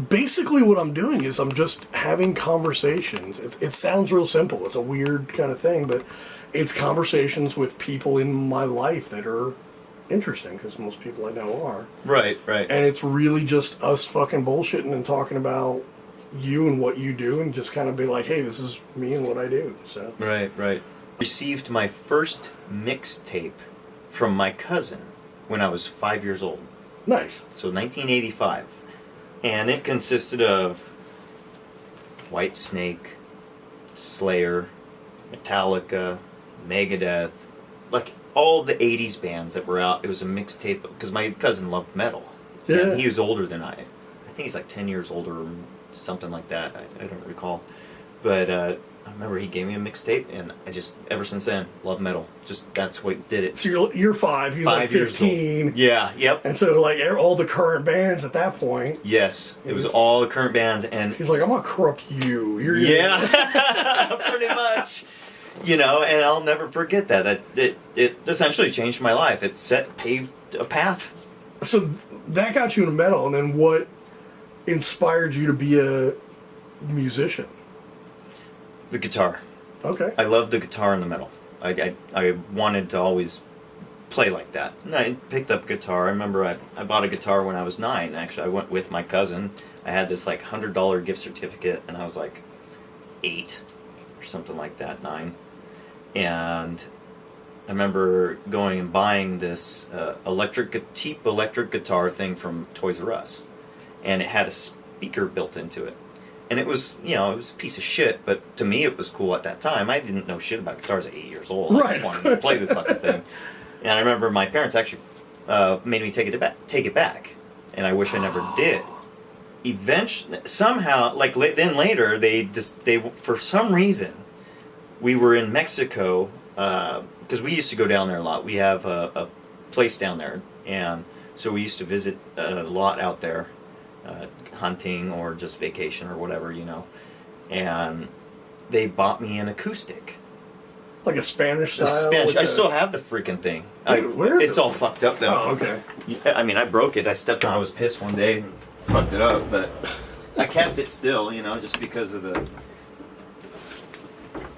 Basically, what I'm doing is I'm just having conversations. It sounds real simple. It's a weird kind of thing, but it's conversations with people in my life that are interesting, because most people I know are. Right, right. And it's really just us fucking bullshitting and talking about you and what you do, and just kind of be like, hey, this is me and what I do. So Right. Received my first mixtape from my cousin when I was 5 years old. Nice. So 1985. And it consisted of White Snake, Slayer, Metallica, Megadeth, like all the 80s bands that were out. It was a mixtape because my cousin loved metal. Yeah. And he was older than I think he's like 10 years older or something like that. I don't recall. But I remember he gave me a mixtape, and I just, ever since then, love metal. Just, that's what did it. So you're 5, he's like 15. Yeah, yep. And so, like, all the current bands at that point. Yes, it was all the current bands, and... He's like, I'm gonna corrupt you. Yeah, pretty much. You know, and I'll never forget that. It essentially changed my life. It paved a path. So that got you into metal, and then what inspired you to be a musician? The guitar. Okay. I loved the guitar and the metal. I wanted to always play like that. And I picked up guitar. I remember I bought a guitar when I was 9. Actually, I went with my cousin. I had this like $100 gift certificate, and I was like 8 or something like that, 9. And I remember going and buying this cheap electric guitar thing from Toys R Us, and it had a speaker built into it. And it was, it was a piece of shit, but to me it was cool at that time. I didn't know shit about guitars at 8 years old. Right. I just wanted to play the fucking thing. And I remember my parents actually made me take it back, and I wish I never did. Eventually, somehow, like then later, they for some reason, we were in Mexico because we used to go down there a lot. We have a place down there, and so we used to visit a lot out there. Hunting or just vacation or whatever, and they bought me an acoustic, Like a Spanish style? Spanish. I still have the freaking thing. Where is it's it? all fucked up though. Oh, okay. I mean, I broke it. I stepped on it. I was pissed one day and fucked it up, but I kept it still, just because of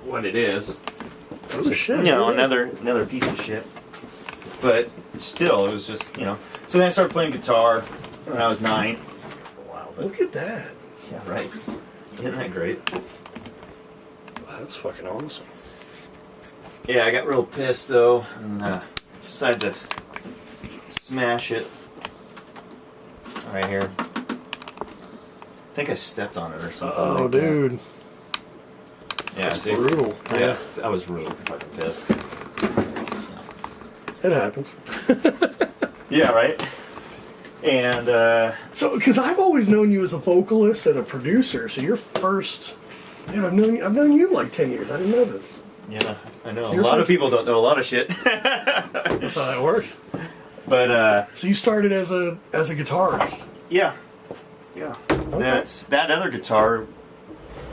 what it is. Oh, shit. Another piece of shit. But still, it was just, So then I started playing guitar when I was 9. Look at that. Yeah, right. Isn't that great? That's fucking awesome. Yeah, I got real pissed though, and decided to smash it. Right here. I think I stepped on it or something. Oh, like dude. That. Yeah, that's brutal. Yeah, I was really fucking pissed. It happens. Yeah, right? And, So, because I've always known you as a vocalist and a producer, so your first... Man, I've known you like 10 years. I didn't know this. yeah, I know. So a lot of people don't know a lot of shit. That's how that works. But, So you started as a guitarist. yeah. Yeah. Okay. That other guitar...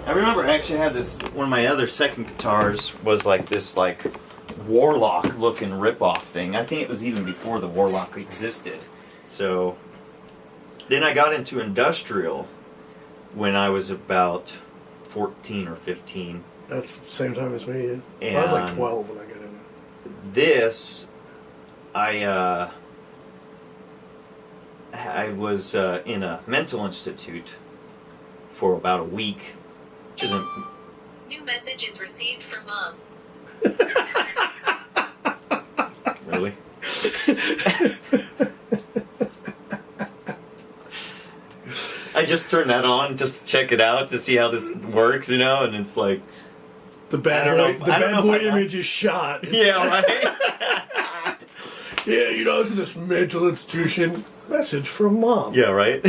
I remember I actually had this... One of my other second guitars was like this, like, Warlock-looking rip-off thing. I think it was even before the Warlock existed. So... Then I got into industrial when I was about 14 or 15. That's the same time as me, yeah. And I was like 12 when I got in it. This, I was in a mental institute for about a week, which isn't... New message is received from Mom. Really? I just turned that on just to check it out to see how this works, and it's like... The bad boy image is shot. Yeah, right? Yeah, it's in this mental institution. Message from Mom. Yeah, right?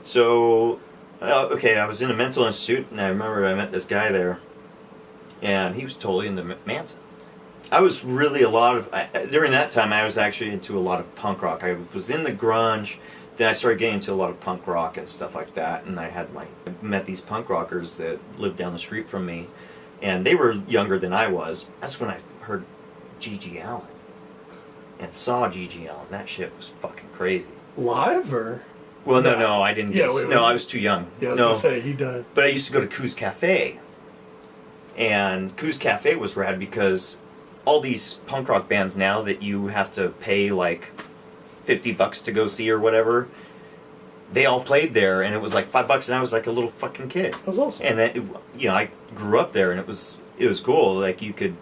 So, okay, I was in a mental institute, and I remember I met this guy there, and he was totally into Manson. I was really during that time, I was actually into a lot of punk rock. I was in the grunge, then I started getting into a lot of punk rock and stuff like that, and I met these punk rockers that lived down the street from me, and they were younger than I was. That's when I heard G.G. Allen, and saw G.G. Allen. That shit was fucking crazy. Live or? Well, no, I didn't Yeah, get. wait, No, wait. I was too young. Yeah, I was no, gonna say he died. but I used to go to Coos Cafe, and Coos Cafe was rad because all these punk rock bands now that you have to pay like $50 to go see or whatever, they all played there, and it was like $5, and I was like a little fucking kid. That was awesome. And I grew up there, and it was cool. Like you could,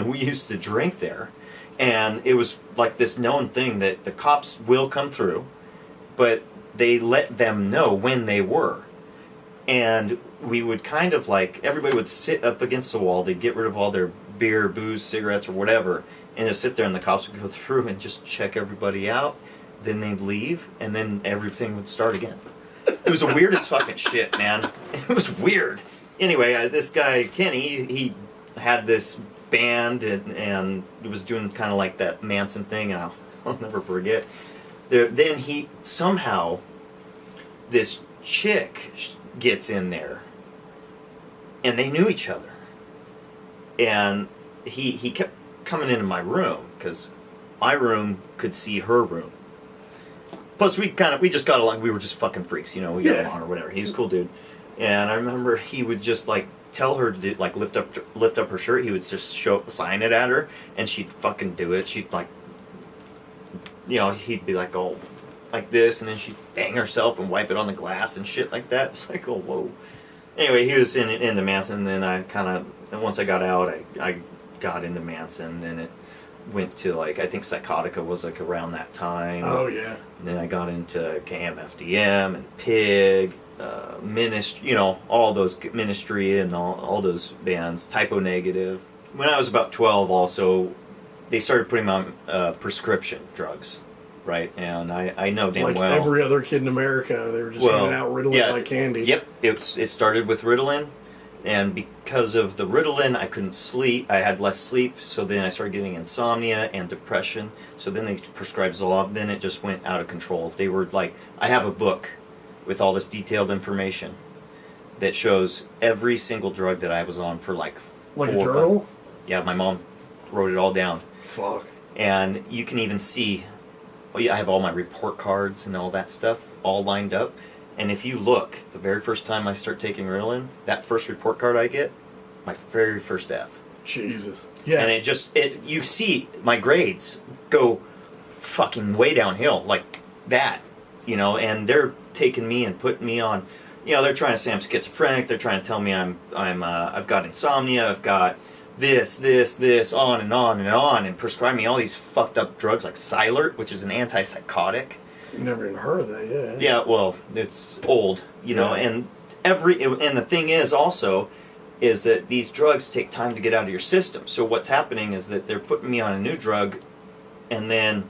we used to drink there, and it was like this known thing that the cops will come through, but they let them know when they were, and we would kind of like everybody would sit up against the wall. They'd get rid of all their beer, booze, cigarettes, or whatever, and just sit there, and the cops would go through and just check everybody out. Then they'd leave, and then everything would start again. It was the weirdest fucking shit, man. It was weird. Anyway, this guy, Kenny, he had this band, and he was doing kind of like that Manson thing, and I'll never forget. Then he, somehow, this chick gets in there, and they knew each other. And he kept coming into my room, because my room could see her room. Plus, we just got along. We were just fucking freaks, you know. We got along or whatever. He's a cool dude, and I remember he would just like tell her to like lift up her shirt. He would just sign it at her, and she'd fucking do it. She'd like, you know, he'd be like, oh, like this, and then she'd bang herself and wipe it on the glass and shit like that. It's like, oh, whoa. Anyway, he was into Manson. Then I once I got out, I got into Manson, and it went to like I think Psychotica was like around that time. Oh yeah. And then I got into KMFDM and Pig, Ministry, you know, all those Ministry and all those bands. Typo Negative. When I was about 12, also, they started putting me on prescription drugs, right? And I know damn like well. every other kid in America, they were just handing out Ritalin like candy. Yep, it started with Ritalin. And because of the Ritalin, I couldn't sleep. I had less sleep, so then I started getting insomnia and depression. So then they prescribed Zoloft. Then it just went out of control. They were like, I have a book with all this detailed information that shows every single drug that I was on for like a 4 journal? Yeah, my mom wrote it all down. Fuck. And you can even see, I have all my report cards and all that stuff all lined up. And if you look, the very first time I start taking Ritalin, that first report card I get, my very first F. Jesus. Yeah. And you see my grades go fucking way downhill like that, you know, and they're taking me and putting me on, you know, they're trying to say I'm schizophrenic, they're trying to tell me I've got insomnia, I've got this, on and on and on, and prescribe me all these fucked up drugs like Cylert, which is an antipsychotic. Never even heard of that, yeah. Yeah, well, it's old, you know, and the thing is also is that these drugs take time to get out of your system. So what's happening is that they're putting me on a new drug, and then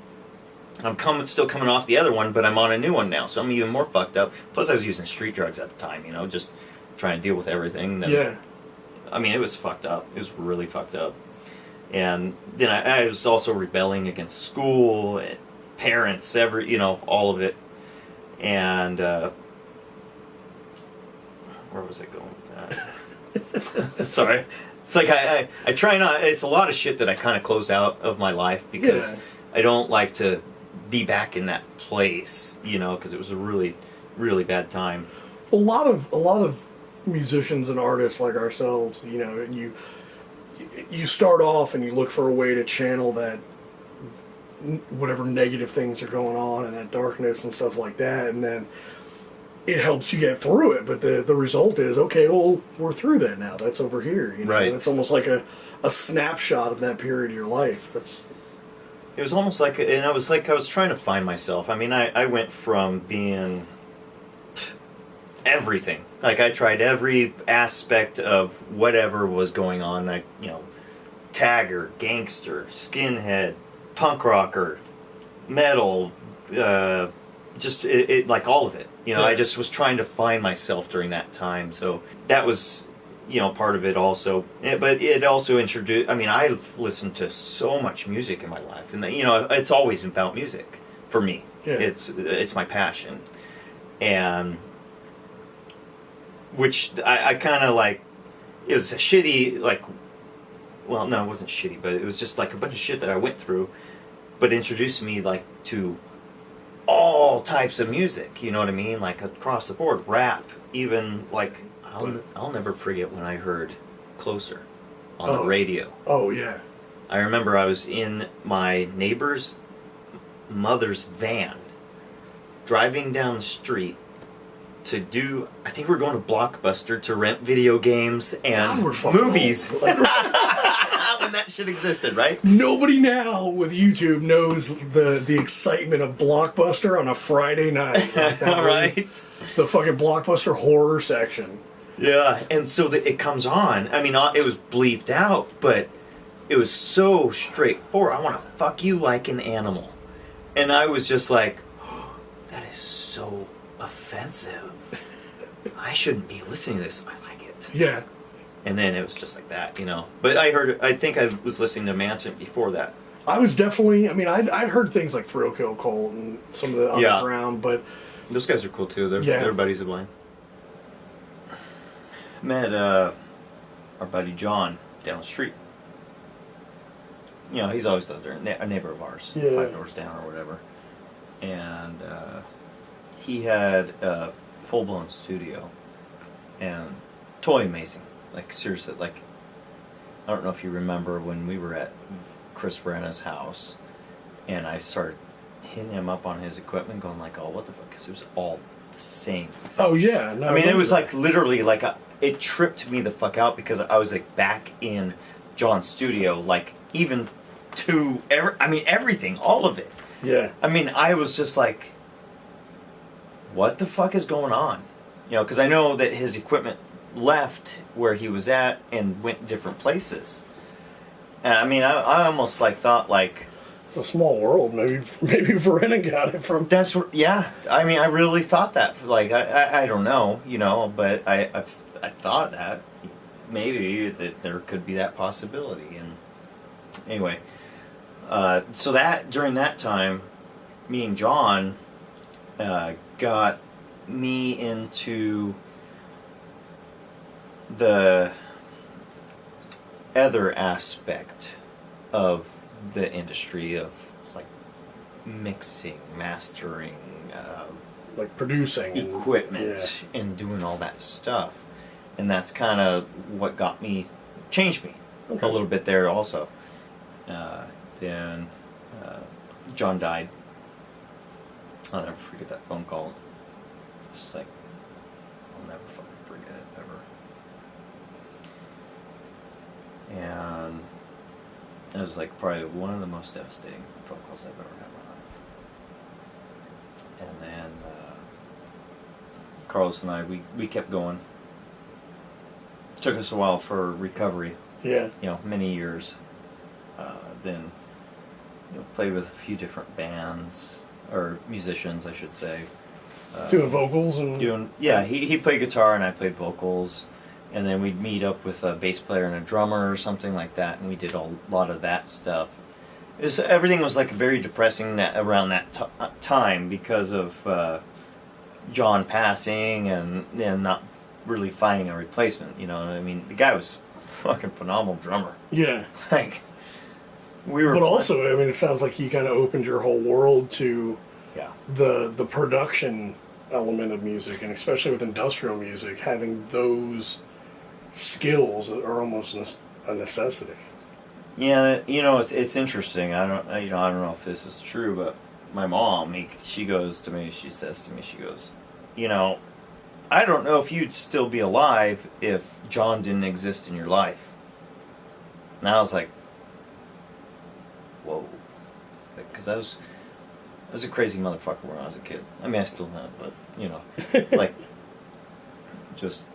I'm still coming off the other one, but I'm on a new one now, so I'm even more fucked up. Plus, I was using street drugs at the time, you know, just trying to deal with everything. Yeah. I mean, it was fucked up. It was really fucked up. And then I was also rebelling against school and parents, you know, all of it. And where was I going with that? Sorry. It's like I try not, it's a lot of shit that I kind of closed out of my life because I don't like to be back in that place, you know, because it was a really, really bad time. A lot of musicians and artists like ourselves, you know, you start off and you look for a way to channel that whatever negative things are going on and that darkness and stuff like that, and then it helps you get through it. But the result is, okay, well, we're through that now. That's over here, you know. Right. And it's almost like a snapshot of that period of your life. It was almost like, and I was trying to find myself. I mean, I went from being everything. Like, I tried every aspect of whatever was going on. Like, you know, tagger, gangster, skinhead, punk rocker, metal, just like all of it. You know, I just was trying to find myself during that time. So that was, you know, part of it also. But it also introduced, I mean, I've listened to so much music in my life. And, you know, it's always about music for me. Yeah. It's my passion. And which I kind of like, it was shitty, like, well, no, it wasn't shitty, but it was just like a bunch of shit that I went through, but introduced me like to all all types of music. You know what I mean? Like across the board, rap, even like I'll never forget when I heard "Closer" on the radio. Oh yeah. I remember I was in my neighbor's mother's van, driving down the street to do. I think we're going to Blockbuster to rent video games and God, we're fucking movies. old. Like, When that shit existed, right? nobody now with YouTube knows the excitement of Blockbuster on a Friday night. Like, that was Right. the fucking Blockbuster horror section. Yeah, and so it comes on. I mean, it was bleeped out, but it was so straightforward. I want to fuck you like an animal. And I was just like, oh, that is so offensive. I shouldn't be listening to this. I like it. Yeah. And then it was just like that, you know. But I think I was listening to Manson before that. I was definitely, I mean, I'd heard things like Thrill Kill Cult and some of the underground, but Those guys are cool too. They're Yeah. buddies of mine. Met our buddy John down the street. You know, he's always lived there, a neighbor of ours, Yeah. 5 doors down or whatever. And he had a full-blown studio and totally amazing. Like seriously, like I don't know if you remember when we were at Chris Brenna's house, and I started hitting him up on his equipment, going like, "Oh, what the fuck?" Because it was all the same. oh yeah. No, I mean, it was that. like literally like it tripped me the fuck out because I was like back in John's studio, like even to everything, all of it. Yeah. I mean, I was just like, what the fuck is going on? You know, because I know that his equipment left where he was at and went different places. And I mean, I almost like thought like, It's a small world. Maybe Verena got it from. that's where, yeah. I mean, I really thought that. Like, I don't know, you know, but I thought that maybe that there could be that possibility. And anyway, so that during that time, me and John got me into the other aspect of the industry of like mixing, mastering, Like producing. equipment, and doing all that stuff. And that's kind of what changed me Okay. a little bit there also. Then John died. I'll never forget that phone call. It's just like, I'll never fucking forget it ever. And it was like probably one of the most devastating phone calls I've ever had in my life. And then Carlos and I, we kept going. It took us a while for recovery. Yeah. You know, many years. Then, you know, played with a few different bands or musicians, I should say. Doing vocals and. He played guitar and I played vocals, and then we'd meet up with a bass player and a drummer or something like that, and we did a lot of that stuff. Everything was like very depressing around that time because of John passing and not really finding a replacement. You know, I mean, the guy was a fucking phenomenal drummer. Yeah. Like we were. But also, I mean, it sounds like he kind of opened your whole world to yeah. the production element of music, and especially with industrial music, having those skills are almost a necessity. Yeah, you know, it's interesting. I don't know if this is true, but my mom, she goes to me, she says to me, she goes, you know, I don't know if you'd still be alive if John didn't exist in your life. And I was like, whoa, because I was a crazy motherfucker when I was a kid. I mean, I still am, but you know, like, just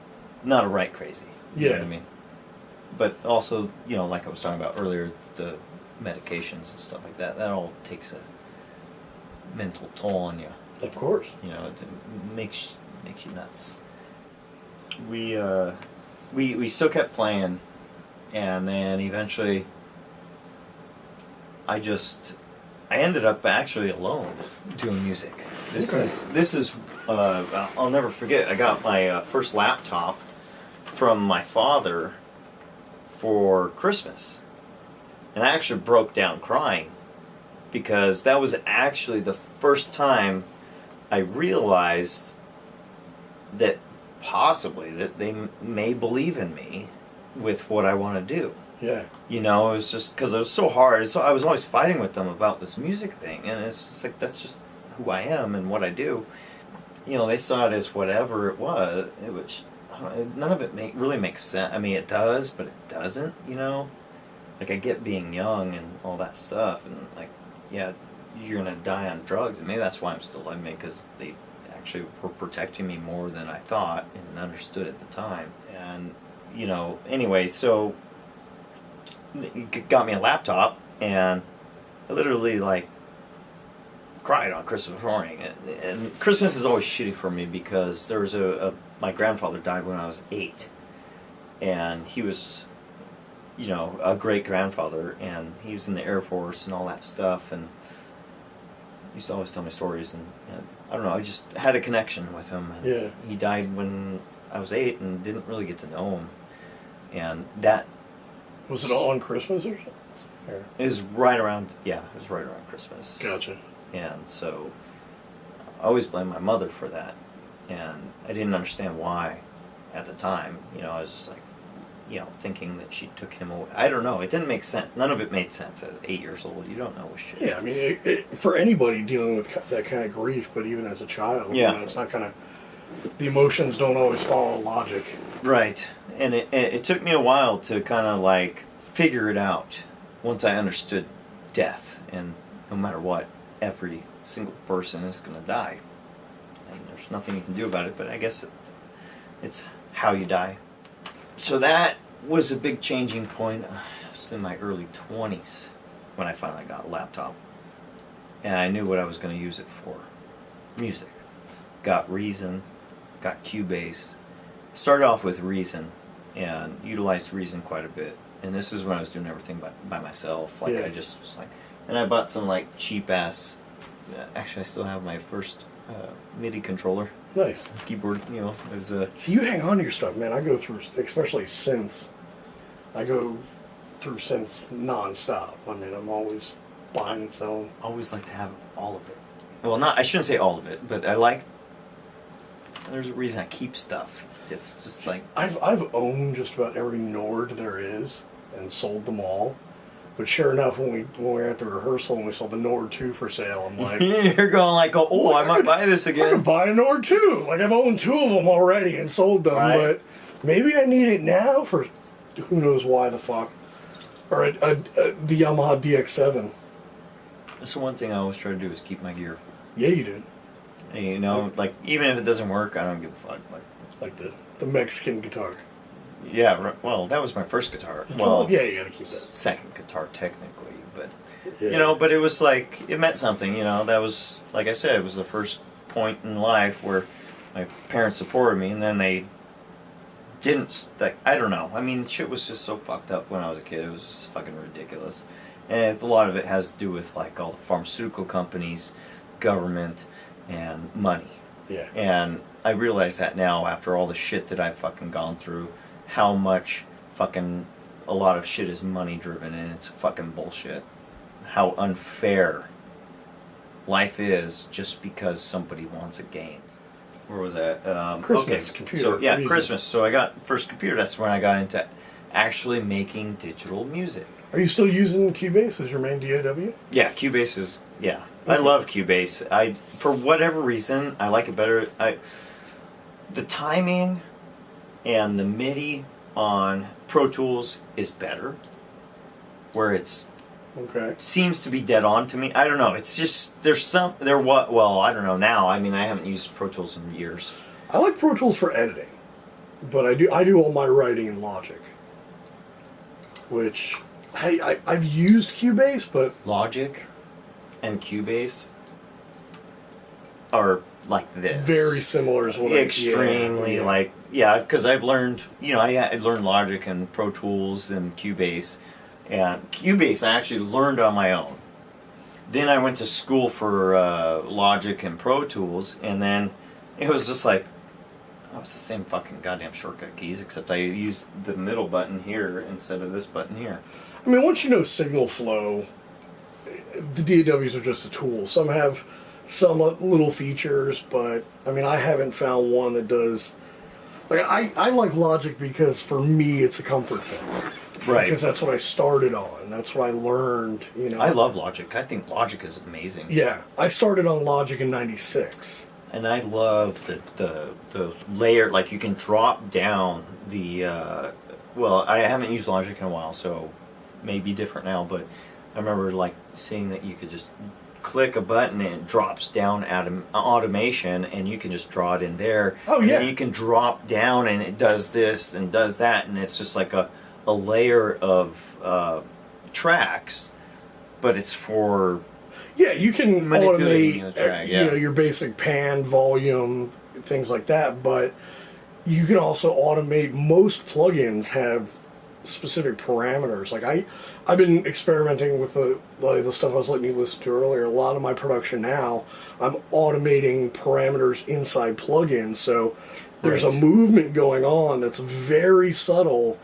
not a right crazy. You know what I mean? But also, you know, like I was talking about earlier, the medications and stuff like that, that all takes a mental toll on you. Of course. You know, it makes you nuts. We still kept playing, and then eventually I ended up actually alone doing music. This is I'll never forget. I got my first laptop from my father for Christmas, and I actually broke down crying because that was actually the first time I realized that possibly that they may believe in me with what I want to do. Yeah. You know, it was just because it was so hard. So I was always fighting with them about this music thing, and it's just like that's just who I am and what I do. You know, they saw it as whatever it was. It was none of it really makes sense. I mean, it does, but it doesn't. You know, like I get being young and all that stuff, and like, yeah, you're gonna die on drugs, and maybe that's why I'm still alive, because they actually were protecting me more than I thought and understood at the time. And you know, anyway, so it got me a laptop, and I literally like cried on Christmas morning. And Christmas is always shitty for me because there was my grandfather died when I was 8, and he was, you know, a great grandfather, and he was in the Air Force and all that stuff, and he used to always tell me stories, and I don't know, I just had a connection with him. And Yeah. he died when I was 8 and didn't really get to know him, and that Was it on Christmas or something? Or- is right around, yeah, it was right around Christmas. Gotcha. And so I always blame my mother for that, and I didn't understand why at the time. You know, I was just like, you know, thinking that she took him away. I don't know. It didn't make sense. None of it made sense at 8 years old. You don't know what shit. Yeah, I mean, for anybody dealing with that kind of grief, but even as a child, Yeah. you know, it's not gonna. The emotions don't always follow logic. Right. And it took me a while to kind of like figure it out once I understood death, and no matter what, every single person is going to die. And there's nothing you can do about it, but I guess it's how you die. So that was a big changing point. I was in my early 20s when I finally got a laptop. And I knew what I was going to use it for. Music. Got Reason, got Cubase. Started off with Reason and utilized Reason quite a bit. And this is when I was doing everything by myself. Like, Yeah. I just was like... And I bought some, like, cheap-ass... actually, I still have my first MIDI controller. Nice. Keyboard, you know. It was a... So you hang on to your stuff, man. I go through, especially synths. I go through synths nonstop. I mean, I'm always buying and selling. always like to have all of it. Well, not... I shouldn't say all of it, but I like... There's a reason I keep stuff. It's just like... I've owned just about every Nord there is and sold them all. But sure enough, when we were at the rehearsal and we saw the Nord 2 for sale, I'm like... You're going like, oh, I might buy this I again. could buy a Nord 2. Like, I've owned 2 of them already and sold them, Right. but maybe I need it now for who knows why the fuck. Or the Yamaha DX7. That's the one thing I always try to do is keep my gear. Yeah, you do. And, you know, like, even if it doesn't work, I don't give a fuck. Like the Mexican guitar. Yeah, well, that was my first guitar. Well, yeah, you gotta keep that. second guitar technically, but Yeah. you know, but it was like it meant something. You know, that was like I said, it was the first point in life where my parents supported me, and then they didn't. Like, I don't know. I mean, shit was just so fucked up when I was a kid. It was just fucking ridiculous, and a lot of it has to do with like all the pharmaceutical companies, government, and money. Yeah. And I realize that now after all the shit that I've fucking gone through, how much fucking a lot of shit is money driven, and it's fucking bullshit. How unfair life is just because somebody wants a game. Where was that? Christmas, okay. computer, So yeah, Reason. Christmas. So I got first computer. That's when I got into actually making digital music. Are you still using Cubase as your main DAW? Yeah, Cubase is, yeah. I Okay. love Cubase. For whatever reason, I like it better. The timing and the MIDI on Pro Tools is better. Where it's Okay. seems to be dead on to me. I don't know. It's just well, I don't know now. I mean, I haven't used Pro Tools in years. I like Pro Tools for editing, but I do all my writing in Logic, which I've used Cubase, but Logic and Cubase are like this. very similar is what Extremely, yeah. like, yeah, because I've learned, you know, I learned Logic and Pro Tools and Cubase. And Cubase I actually learned on my own. Then I went to school for Logic and Pro Tools, and then it was just like, oh, it's the same fucking goddamn shortcut keys, except I used the middle button here instead of this button here. I mean, once you know signal flow, the DAWs are just a tool. Some have some little features, but I mean, I haven't found one that does. Like I like Logic because for me it's a comfort thing. Right. Because that's what I started on. That's what I learned. You know. I love Logic. I think Logic is amazing. Yeah, I started on Logic in '96. And I love the layer, like you can drop down the, well, I haven't used Logic in a while, so it may be different now, but I remember like seeing that you could just click a button and it drops down automation and you can just draw it in there. Oh, and yeah. then you can drop down and it does this and does that, and it's just like a layer of tracks, but it's for... Yeah, you can Manipulating automate, the track, yeah. you know, your basic pan, volume, things like that. But you can also automate. Most plugins have specific parameters. Like I've been experimenting with the stuff I was letting you listen to earlier. A lot of my production now, I'm automating parameters inside plugins. So there's a Right. movement going on that's very subtle.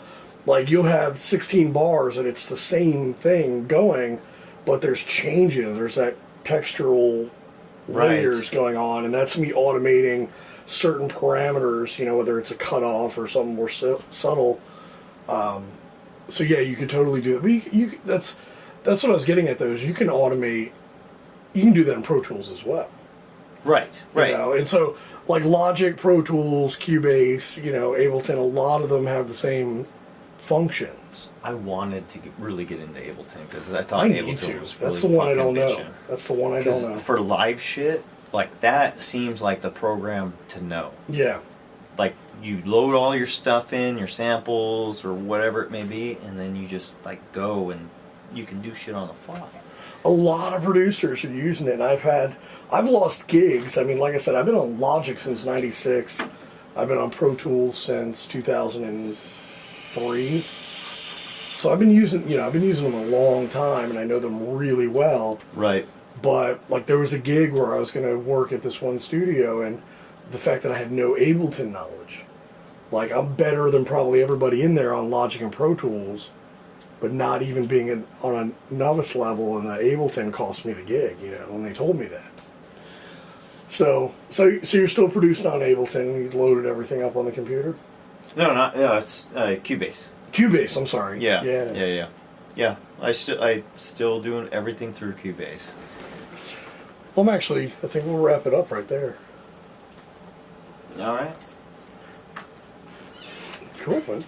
Like you'll have 16 bars and it's the same thing going, but there's changes. There's that textural layers Right. going on, and that's me automating certain parameters. You know, whether it's a cutoff or something more subtle. So yeah, you could totally do that. But that's what I was getting at. Though is you can automate. You can do that in Pro Tools as well. Right, right. You know? And so like Logic, Pro Tools, Cubase, you know, Ableton, a lot of them have the same functions. I wanted to really get into Ableton because I thought I Ableton need to. was That's really the one I fucking don't know. bitchin'. That's the one I don't 'Cause know. for live shit, like that seems like the program to know. Yeah. Like you load all your stuff in, your samples or whatever it may be, and then you just like go and you can do shit on the fly. A lot of producers are using it, and I've lost gigs. I mean, like I said, I've been on Logic since '96. I've been on Pro Tools since 2003. So I've been using them a long time, and I know them really well. Right. But like, there was a gig where I was going to work at this one studio, and the fact that I had no Ableton knowledge, like I'm better than probably everybody in there on Logic and Pro Tools, but not even being on a novice level, and the Ableton cost me the gig, you know, when they told me that. So you're still producing on Ableton? You loaded everything up on the computer? No, it's Cubase. Cubase, I'm sorry. Yeah. I still doing everything through Cubase. Well, I think we'll wrap it up right there. All right. Cool, man.